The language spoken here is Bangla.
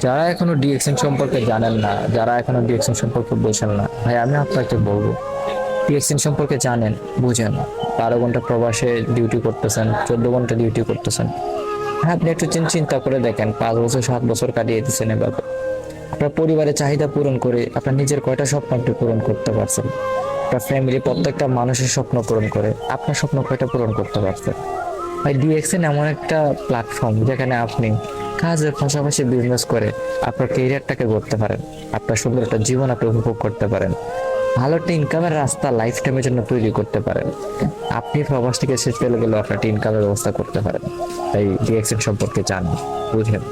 যারা এখনো ডিএক্সএন সম্পর্কে জানেন না, যারা এখনো ডিএক্সএন সম্পর্কে বোঝেন না, ভাই আমি আপনাকে বলবো, ডিএক্সএন সম্পর্কে জানেন, বুঝেন। 12 ঘন্টা প্রবাসে ডিউটি করতেছেন, 14 ঘন্টা ডিউটি করতেছেন। হ্যাঁ, আপনি একটু চিন্তা করে দেখেন, 5 বছর 7 বছর কাটিয়ে দিচ্ছেন এভাবে। আপনার পরিবারের চাহিদা পূরণ করে আপনার নিজের কয়টা স্বপ্ন আপনি পূরণ করতে পারছেন? আপনার ফ্যামিলি প্রত্যেকটা মানুষের স্বপ্ন পূরণ করে, আপনার স্বপ্ন কয়টা পূরণ করতে পারছেন? ভাই ডিএক্সএন এমন একটা প্ল্যাটফর্ম যেখানে আপনি কাজের পাশাপাশি বিজনেস করে আপনার ক্যারিয়ারটাকে গড়তে পারেন, আপনার সুন্দর একটা জীবন আপনি উপভোগ করতে পারেন, ভালো একটা ইনকামের রাস্তা লাইফ টাইমের জন্য তৈরি করতে পারেন। আপনি প্রবাস থেকে শেষ চলে গেলেও আপনার একটা ইনকামের ব্যবস্থা করতে পারেন। তাই ডিএক্সএন সম্পর্কে জানুন, বুঝেন।